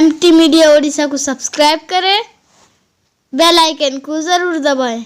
MT media Odisha को subscribe करें, bell icon को जरूर दबाएं।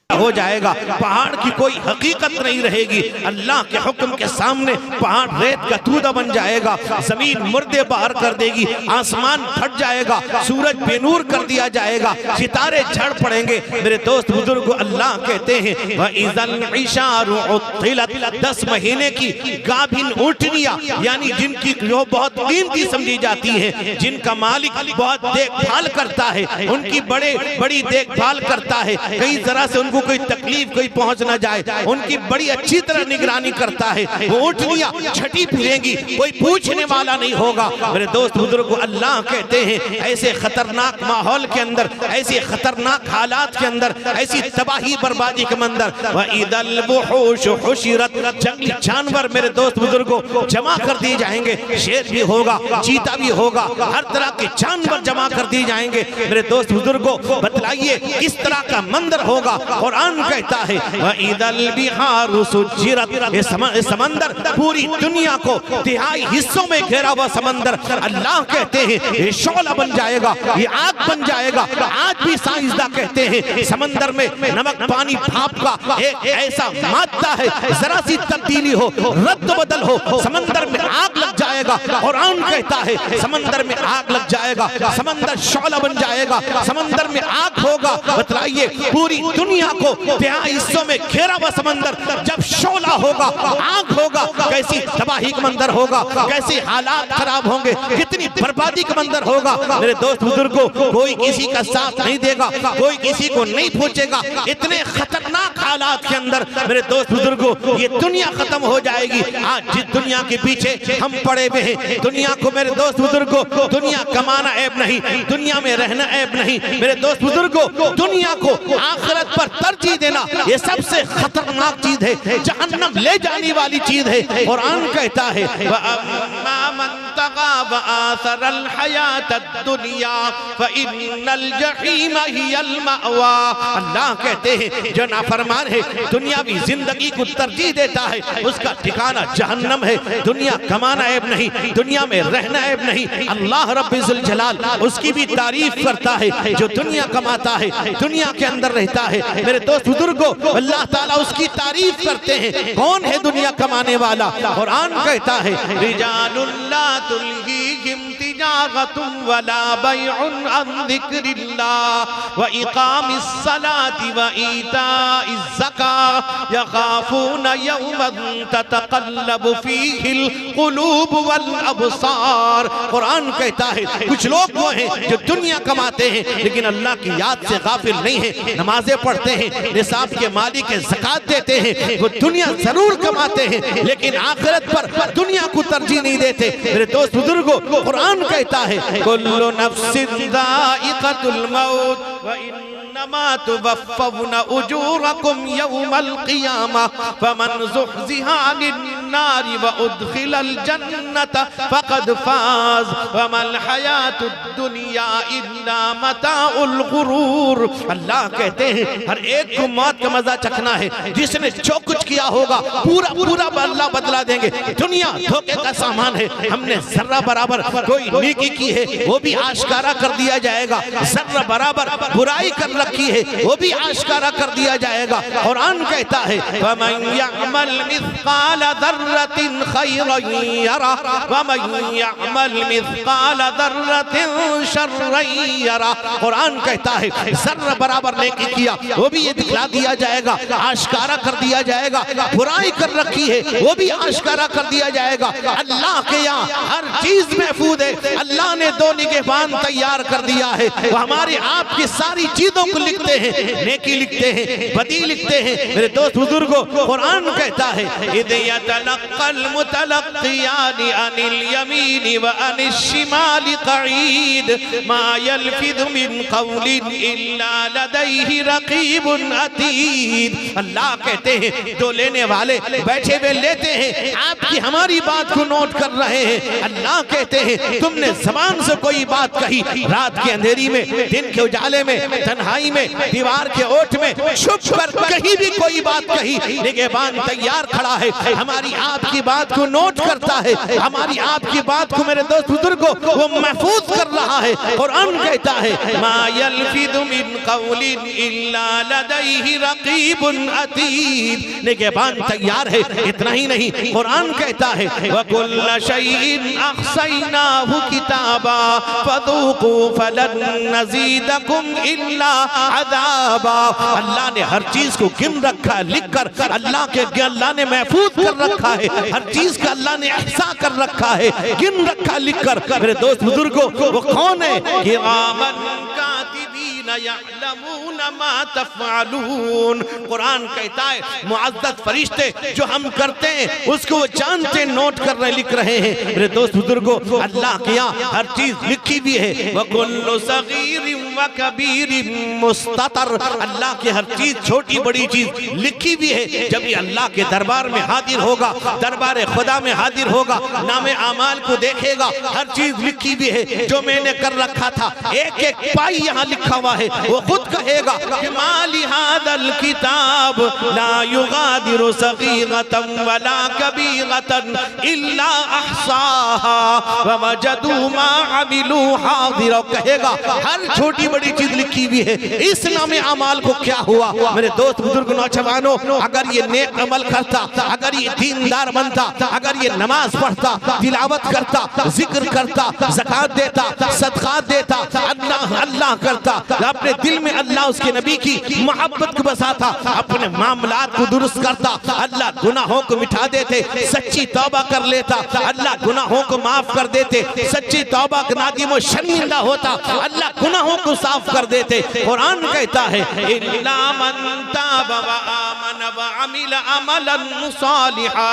हो जाएगा, पहाड़ की कोई हकीकत नहीं रहेगी। अल्लाह के हुक्म के सामने पहाड़ रेत का दूधा बन जाएगा, जमीन मुर्दे बाहर कर देगी, आसमान फट जाएगा, सूरज बेनूर कर दिया जाएगा, सितारे झड़ पड़ेंगे। मेरे दोस्त बुजुर्ग, अल्लाह कहते हैं वइज़ल इशारु उत्तिलत, 10 महीने की गाभिन ऊँटनियां, यानी जिनकी जो बहुत कीमती समझी जाती है, जिनका मालिक बहुत देखभाल करता है, उनकी बड़ी देखभाल करता है, कई तरह से उनको कोई तकलीफ कोई पहुंच ना जाए, उनकी बड़ी अच्छी तरह निगरानी करता है। वो ऊँटनियां छठी फिरेंगी, कोई पूछने वाला नहीं होगा। मेरे दोस्त बुजुर्ग, अल्लाह कहते हैं ऐसे खतरनाक माहौल के अंदर, ऐसे खतरनाक हालात के अंदर, ऐसी तबाही बर्बादी के अंदर वइदल वुहूश हुशिरत, जंगली जानवर मेरे दोस्त बुजुर्गों जमा कर दिए जाएंगे। शेर भी होगा, चीता भी होगा, हर तरह के जानवर जमा कर दिए जाएंगे। मेरे दोस्त बुजुर्गों, बतलाइए किस तरह का मंदिर होगा। कुरान कहता है वइदल बिहारु सुज्जिरत, ये समंदर पूरी दुनिया को तिहाई हिस्सों में घेरा हुआ समंदर, अल्लाह कहते हैं ये शोला बन जाएगा, ये आग बन जाएगा। आज भी साइंसदान कहते हैं समंदर में नमक पानी भाप का एक ऐसा मादा है, जरा सी तब्दीली हो, रद्द बदल हो, समंदर में आग लग जाएगा। कुरान कहता है समंदर में आग लग जाएगा, समंदर शोला बन जाएगा, समंदर में आग होगा। बतलाइए पूरी दुनिया को हिस्सों में घेरा हुआ समंदर जब शोला होगा, आग होगा, कैसी तबाही का मंदिर होगा, कैसे हालात खराब होंगे, कितनी बर्बादी का मंदिर होगा। मेरे दोस्त बुजुर्गों, कोई किसी का साथ नहीं देगा, कोई किसी को नहीं पूछेगा। इतने खतरनाक हालात के अंदर मेरे दोस्त बुजुर्गों ये दुनिया खत्म हो जाएगी। आज जिस दुनिया के पीछे हम पड़े हुए हैं, दुनिया को मेरे दोस्त बुजुर्गों, दुनिया कमाना ऐब नहीं, दुनिया में रहना ऐब नहीं। मेरे दोस्त बुजुर्गों, दुनिया को आखिरत पर तरजीह देना ये सबसे खतरनाक चीज है, जहन्नम ले जाने वाली चीज है। कुरान कहता है वअम्मा मन तगा वआसरल हयातद दुनिया फइन्नल जहीम हियल मअवा। अल्लाह कहते हैं जो नाफरमान है, दुनियावी जिंदगी को तरजीह देता है, उसका ठिकाना जहन्नम है। दुनिया कमाना ऐब नहीं, दुनिया में रहना ऐब नहीं। अल्लाह रब्बुल जलाल उसकी भी तारीफ करता है जो दुनिया कमाता है, दुनिया के अंदर रहता है। मेरे दोस्त बुजुर्गों, अल्लाह ताला उसकी तारीफ करते हैं। कौन है दुनिया कमाने वाला? कुरान कहता है रिजालुल्ला तुल्हीहिम तिजारतुम वला बैउन अन जिक्रिल्लाह व इकामिस सलाति व ईताइज ज़कात यखाफून यौमन ततक़ल्लबु फीहिल क़ुलूब वल अबसार। कुरान कहता है कुछ लोग वो हैं जो दुनिया कमाते हैं लेकिन अल्लाह की याद से गाफिल नहीं है, नमाजें पढ़ते हैं, निसाब के मालिक के ज़कात देते हैं, वो दुनिया जरूर कमाते हैं लेकिन आखिरत पर दुनिया को तरजीह नहीं देते। मेरे दोस्त बुजुर्गों, कुरान कहता है कुल्लु नफ्सिन ज़ाइक़तुल मौत व इन्नमा तुवफ़्फ़ौना उजूरकुम यौमल क़ियामा फमन ज़ुहज़िहा अन्नारि व उद्खिलल जन्नत फ़क़द फ़ाज़ वमल हयातुद दुनिया इल्ला मताउल गुरूर। अल्लाह कहते हैं हर एक को मौत का मजा चखना है, जिसने जो कुछ किया होगा पूरा पूरा अल्लाह बदला देंगे। दुनिया धोखे का सामान है, हमने जर्रा बराबर कोई नेकी की है वो भी आश्कारा कर दिया जाएगा, जर्रा बराबर बुराई कर रखी है वो भी आश्कारा कर दिया जाएगा। कुरान कहता है वमन यअमल मिस्काल दर्रतिन खैरन यरा वमन यअमल मिस्काल दर्रतिन शर्रन यरा। कुरान कहता है जर्रा बराबर नेकी किया वो भी ये दिखला दिया जाएगा, आश्कारा कर दिया जाएगा। बुराई कर रखी है वो भी आश्कारा कर दिया जाएगा। अल्लाह के यहाँ हर चीज महफूज है, अल्लाह ने 2 निगहबान तैयार कर दिया है, वो हमारे आपकी सारी चीजों को लिखते हैं, नेकी लिखते हैं, बदी लिखते हैं। मेरे दोस्त बुजुर्गों, कुरान कहता है इद यतलक़्क़ल मुतलक़्क़ियानि अनिल यमीनि व अनिश शिमालि क़ईद मा यल्फ़िज़ु मिन क़ौलिन इल्ला लदैहि रक़ीबुन अतीद। अल्लाह कहते हैं दो लेने वाले बैठे हुए लेते हैं, आपकी हमारी बात को नोट कर रहे हैं। अल्लाह कहते हैं तुमने ज़बान से कोई बात कही, रात के अंधेरी में, दिन के उजाले में, तन्हाई में, दीवार के ओट में छुप कर कहीं भी कोई बात कही, निगहबान तैयार खड़ा है, हमारी आपकी बात को नोट करता है, हमारी आपकी बात को मेरे दोस्त बुजुर्गों वो महफूज कर रहा है। कुरान कहता है मा यल्फिदु मिन कौलिन इल्ला लदैहि रकीबुन अतीद, निगहबान तैयार है। इतना ही नहीं, कुरान कहता है वकुल्ल शैइन अहसैनाहु किताबा फदूकू फलन नज़ीदकुम इल्ला अज़ाबा। अल्लाह ने हर चीज को गिन रखा है, लिख कर अल्लाह ने महफूज कर रखा है, हर चीज का अल्लाह ने एहसा कर रखा है, गिन रखा लिख कर। मेरे दोस्त बुजुर्गों वो कौन है? किरामन कातिबीन यअलमून मा तफ़अलून। कुरान कहता है मुअज़्ज़ज़ फरिश्ते जो हम करते हैं उसको वो जानते, नोट कर रहे, लिख रहे हैं। मेरे दोस्त बुजुर्गों अल्लाह के यहाँ हर चीज लिखी भी है। वकुल्लु सगीरिन व कबीरिन मुस्ततर, अल्लाह की हर चीज छोटी बड़ी चीज लिखी भी है। जब ये अल्लाह के दरबार में हाजिर होगा, दरबार खुदा में हाजिर होगा, नामे आमाल को देखेगा, हर चीज लिखी भी है। जो मैंने कर रखा था एक एक पाई यहाँ लिखा हुआ है। वो खुद कहेगा कि माली हादल किताब ला युगादिरु सगीरतन वला कबीरतन इल्ला अहसाहा व वजदू मा अमिलू हादिर। कहेगा हर छोटी बड़ी चीज लिखी हुई है। इस नामे अमाल को क्या हुआ? मेरे दोस्त बुजुर्ग नौजवानों, अगर ये नेक अमल करता, अगर ये दीनदार बनता, अगर ये नमाज पढ़ता, तिलावत करता, जिक्र करता, ज़कात देता, सदक़ात देता, अल्लाह अल्लाह करता, अपने दिल में अल्लाह उसके नबी की मोहब्बत को बसाता, अपने मामलात को दुरुस्त करता, अल्लाह गुनाहों को मिटा देते, सच्ची तौबा कर लेता, अल्लाह गुनाहों को माफ कर देते, सच्ची तौबा का नादिम व शर्मिंदा होता, अल्लाह गुनाहों को साफ कर देते। कुरान कहता है इल्ला मन ताबा व आमन व अमिल अमलन सालिहा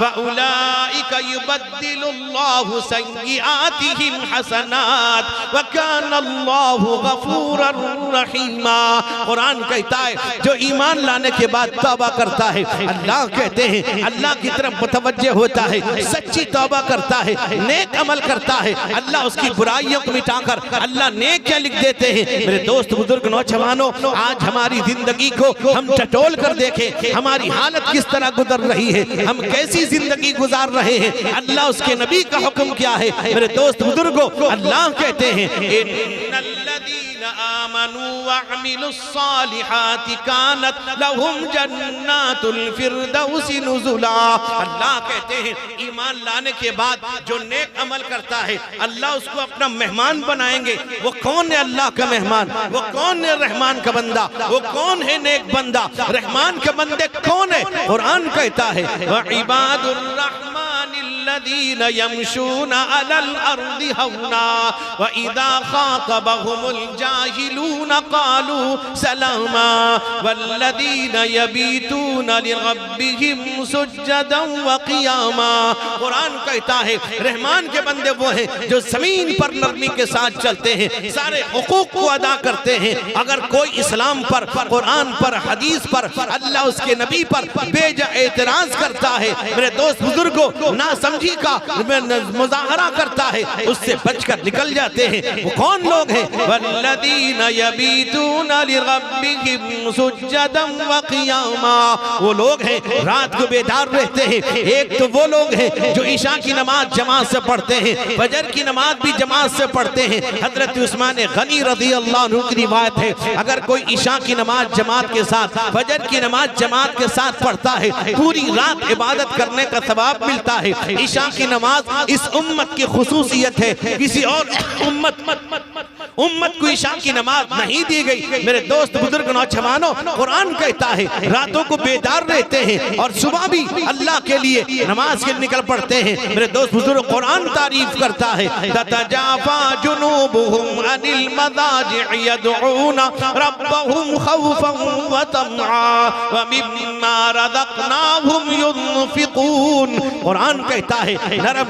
फउलाइका युबद्दिलुल्लाहु सय्यिआतिहिम हसनात व काना अल्लाहु गफूरर रहीमा। कुरान कहता है जो ईमान लाने के बाद तौबा करता है, अल्लाह कहते हैं अल्लाह की तरफ मुतवज्जे होता है, सच्ची तौबा करता है, नेक अमल करता है, अल्लाह उसकी बुराइयों को मिटाकर अल्लाह नेक क्या लिख देते हैं। मेरे दोस्त बुजुर्ग नौजवानों, आज हमारी जिंदगी को हम टटोल कर देखें, हमारी हालत किस तरह गुजर रही है, हम कैसी जिंदगी गुजार रहे हैं, अल्लाह उसके नबी का हुक्म क्या है। मेरे दोस्त बुजुर्गों, अल्लाह कहते हैं इन्नल्लज़ीना आमनू व अमिलुस्सालिहाति कानत लहुम जन्नातुल फिरदौसी नुज़ुला। अल्लाह कहते हैं ईमान लाने के बाद जो नेक अमल करता है अल्लाह उसको अपना मेहमान बनाएंगे। वो कौन है अल्लाह का मेहमान? वो कौन है रहमान का बंदा? वो कौन है नेक बंदा? रहमान के बंदे कौन है? कुरान कहता है व इबादुर रहमानिल्लज़ीन यमशूना अलल अर्दि हौना व इज़ा खातबहुमुल जाहिलूना क़ालू सलामा वल्लज़ीन यबीतूना लिरब्बिहिम सुज्जदन व क़ियामा। कुरान कहता है रहमान के बंदे वो हैं जो जमीन पर नरमी के साथ चलते हैं, सारे हुकूक को अदा करते हैं। अगर कोई इस्लाम पर, कुरान पर, हदीस पर, अल्लाह उसके नबी पर बेजा एतराज करता है, मेरे दोस्त बुजुर्गों, ना समझी का मुजाहरा करता है, उससे बचकर निकल जाते हैं। वो कौन लोग हैं? वल्लज़ीन यबीतूना लिरब्बिहिम सुज्जदन व क़ियामा। वो लोग हैं रात को बेदार रहते हैं। एक तो वो लोग हैं जो ईशा की नमाज जमात से पढ़ते हैं, फजर की नमाज भी जमात से पढ़ते हैं। हजरत उस्मान गनी रज़ी अल्लाह अन्हु की रिवायत है, अगर कोई ईशा की नमाज जमात के साथ, फजर की नमाज जमात के साथ पढ़ता है, पूरी रात इबादत करने का सवाब मिलता है। ईशा की नमाज इस उम्मत की खुसूसियत है, किसी और उम्मत को ईशा की नमाज नहीं दी गई। मेरे दोस्त बुजुर्ग नौजवानों, कुरान कहता है रातों को बेदार रहते हैं और सुबह भी अल्लाह के लिए नमाज के निकल पड़ते हैं। मेरे दोस्त बुजुर्ग, कुरान तारीफ करता है ततजाफा जुनूबुहुम अनिल मदाजिअ यदऊना रब्बहुम खौफन व तमआ व मिम्मा रज़क़नाहुम युनफिकून। कुरान कहता है नरम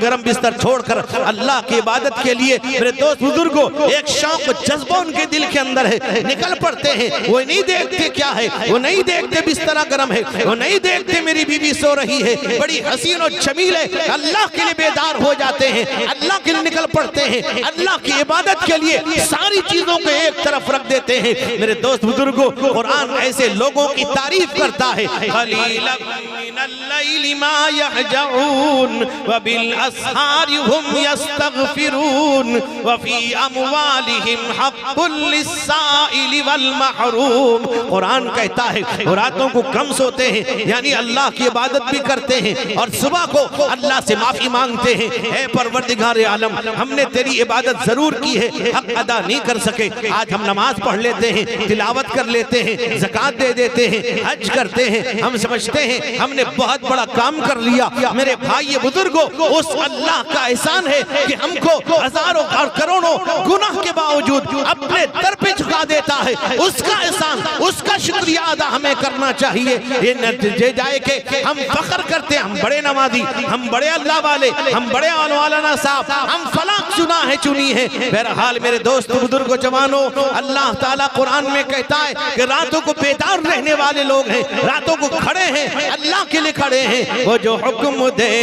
गरम बिस्तर छोड़कर अल्लाह की इबादत के लिए मेरे दोस्त बुजुर्गों एक शौक जज्बा उनके दिल के अंदर है, निकल पड़ते हैं। वो नहीं देखते क्या है, वो नहीं देखते बिस्तरा गर्म है, वो नहीं देखते मेरी बीवी सो रही है, बड़ी हसीन और जमील है, अल्लाह के लिए बेदार हो जाते हैं, अल्लाह के लिए निकल पड़ते हैं, अल्लाह की इबादत के लिए सारी चीजों को एक तरफ रख देते हैं। मेरे दोस्त बुजुर्गों, कुरान ऐसे लोगों की तारीफ करता है, क़लीलन मिनल लैलि मा यहजऊन व बिल अस्हारि हुम यस्तगफिरून व फी अमवालिहिम हक़्क़ुल लिस्साइलि वल महरूम। कुरान कहता है रातों को कम सोते हैं, यानी अल्लाह की इबादत भी करते हैं और सुबह को अल्लाह से माफी मांगते हैं, ऐ परवरदिगार आलम हमने तेरी इबादत जरूर की है, हक अदा नहीं कर सके। आज हम नमाज पढ़ लेते हैं, तिलावत कर लेते हैं, ज़कात दे देते हैं, हज करते हैं, हम समझते हैं हमने बहुत बड़ा काम कर लिया। मेरे भाई बुजुर्गों, उस अल्लाह का एहसान है कि हमको हजारों और करोड़ों गुनाह के बावजूद अपने दर पे झुका देता है। उसका एहसान, उसका शुक्रिया अदा हमें करना चाहिए। ये नतीजे जाए कि हम फख्र करते हैं, हम बड़े नमाजी, हम बड़े अल्लाह वाले, हम बड़े मौलाना साहब, हम फलां चुना है, चुनी है। बहरहाल मेरे दोस्त बुजुर्गों जवानों, अल्लाह ताला कुरान में कहता है कि रातों को बेदार रहने वाले लोग हैं, रातों को खड़े हैं, अल्लाह के लिए खड़े हैं। वो जो हुक्म दे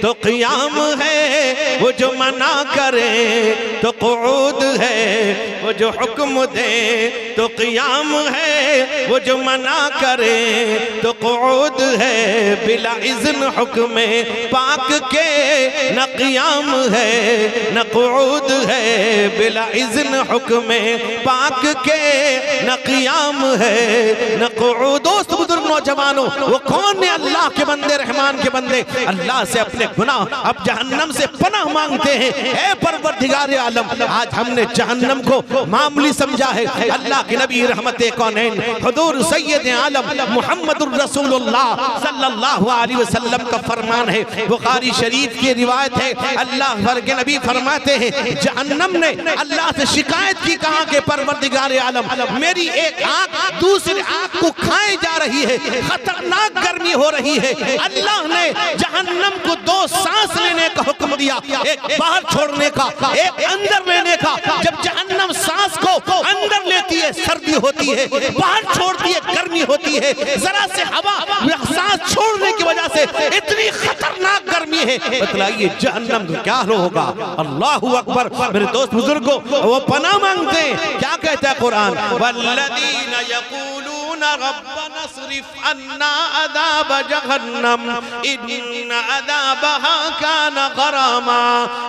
तो क़ियाम है, वो जो मना करे तो क़ुऊद है, वो जो हुक्म दे तो क़ियाम है, वो जो मना करे तो क़ुऊद है। बिला इज़्न हुक्म पाक के न क़ियाम है न क़ुऊद है, बिला इज़्न हुक्म पाक के न क़ियाम है न क़ुऊद। दोस्त बुजुर्ग नौजवानों, वो कौन है? अल्लाह के बंदे, रहमान के बंदे, अल्लाह से अपने गुनाह अब जहन्नम से पनाह मांगते हैं। ऐ परवरदिगार आलम, आज हमने जहन्नम को मामूली समझा है। अल्लाह के नबी रहमत कौनैन हुजूर सैयद आलम मुहम्मदुर रसूलुल्लाह सल्लल्लाहु अलैहि वसल्लम का फरमान है, बुखारी शरीफ की रिवायत है। अल्लाह भर के नबी फरमाते हैं, जहन्नम ने अल्लाह से शिकायत की, कहा कि परवरदिगार आलम मेरी एक आंख दूसरी आंख को खाए जा रही है, खतरनाक गर्मी हो रही है। अल्लाह ने जहन्नम को दो सांस लेने का हुक्म दिया, एक बाहर छोड़ने का, एक अंदर लेने का। जब जहन्नम सांस को अंदर लेती है सर्दी होती है, बाहर छोड़ती है गर्मी होती है। जरा से हवा सांस छोड़ने की वजह से इतनी खतरनाक गर्मी है। बतलाइए जहन्नम का क्या होगा? अल्लाहु अकबर। मेरे दोस्त बुजुर्गों, वो पनाह मांगते हैं, क्या कहता है कुरान? वल्लदीना यक़ूलूना रब्बना स्रिफ अन्ना अज़ाब जहन्नम इन्न अज़ाबहा काना गरामा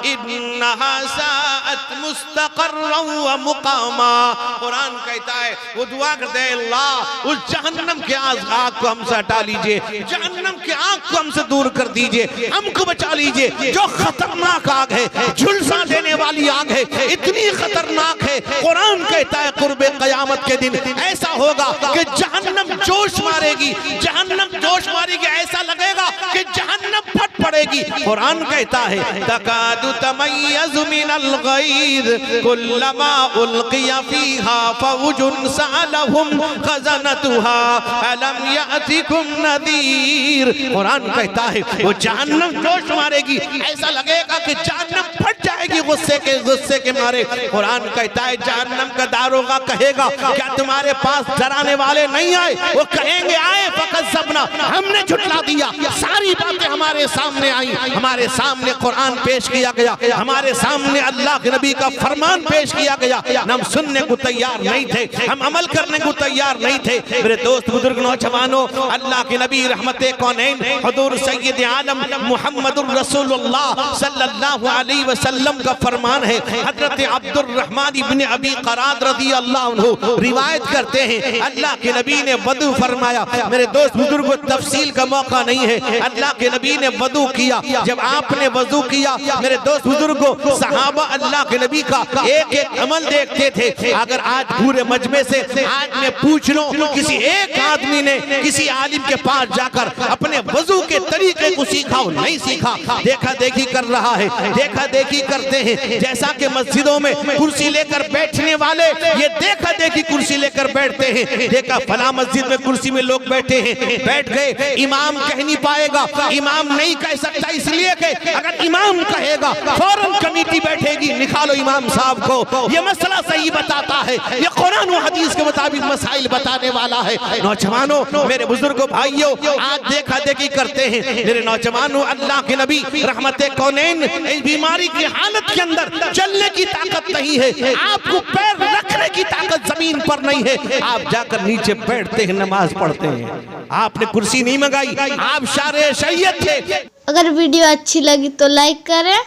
इन्नहा साअत मुस्तक़र्रन व मुक़ामा। कुरान कहता है, वो दुआ करते हैं, अल्लाह उस जहन्नम के आग को हमसे हटा लीजिए, जहन्नम की आग को हमसे दूर कर दीजिए, हमको बचा लीजिए। जो खतरनाक आग है, झुलसा देने वाली आग है, इतनी खतरनाक है। कुरान कहता है कुर्बे क़यामत के दिन ऐसा होगा कि जहन्नम जोश मारेगी, जहन्नम जोश मारेगी, ऐसा लगेगा कि जहन्नम फट पड़ेगी। कुरान कहता है, तकादु तमय्यज़ु मिनल गैज़ कुल्लमा उल्क़िया फ़ीहा फ़ौजुन सअलहुम ख़ज़नतुहा अलम यअतिकुम नज़ीर। कुरान कहता है वो जहन्नम जोश मारेगी, ऐसा लगेगा कि जहन्नम फट जाएगी गुस्से के मारे। कुरान कहता है जहन्नम का दारोगा कहेगा, क्या तुम्हारे पास डराने वाले नहीं आए? वो कहेंगे आए, फ़क़त ज़बना, हमने झुठला दिया। सारी बातें हमारे सामने आई, हमारे सामने कुरान पेश किया गया, हमारे सामने अल्लाह के नबी का फरमान पेश किया गया, हम सुनने को तैयार नहीं थे, हम अमल करने को तैयार नहीं थे। मेरे दोस्त बुजुर्ग नौजवानों, अल्लाह के नबी रहमत कौनैन हुजूर सैयद आलम मुहम्मदुर रसूलुल्लाह सल्लल्लाहु अलैहि वसल्लम का फरमान है। हजरत अब्दुर्रहमान इब्न अबी क़राद रज़ी अल्लाह अन्हु रिवायत करते हैं, अल्लाह के नबी ने वदू फरमाया। मेरे दोस्त बुजुर्गों, तफसील का मौका नहीं है, अल्लाह के नबी ने वदू किया। जब आपने वजू किया, मेरे दोस्त बुजुर्गों, सहाबा अल्लाह के नबी का एक एक अमल देखते थे। अगर आज पूरे मजमे से आज मैं पूछ लो, किसी एक आदमी ने किसी आलिम के पास जाकर अपने वजू के तरीके को सीखा हो? नहीं सीखा, देखा देखी कर रहा है, देखा देखी करते हैं। जैसा कि मस्जिदों में कुर्सी लेकर बैठने वाले ये देखा देखी कुर्सी लेकर बैठते हैं। देखा फला मस्जिद में कुर्सी में लोग बैठे हैं, बैठ गए, इमाम कह नहीं पाएगा, इमाम नहीं कह कह सकता, इसलिए कि अगर इमाम कहेगा फौरन कमेटी बैठेगी, निकालो इमाम साहब को, ये मसला सही बताता है, ये कुरान और हदीस के मुताबिक मसाइल बताने वाला है। नौजवानों, मेरे बुजुर्गों, भाइयों, आज देखा देखी करते हैं। मेरे नौजवानों, अल्लाह के नबी रहमते कौनैन इस बीमारी की हालत के अंदर चलने की ताकत नहीं है, आपको पैर रखने की ताकत जमीन पर नहीं है, आप जाकर नीचे बैठते हैं, नमाज पढ़ते हैं। आपने कुर्सी नहीं मंगाई, आप शारे शरीयत थे। अगर वीडियो अच्छी लगी तो लाइक करें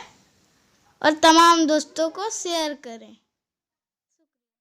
और तमाम दोस्तों को शेयर करें।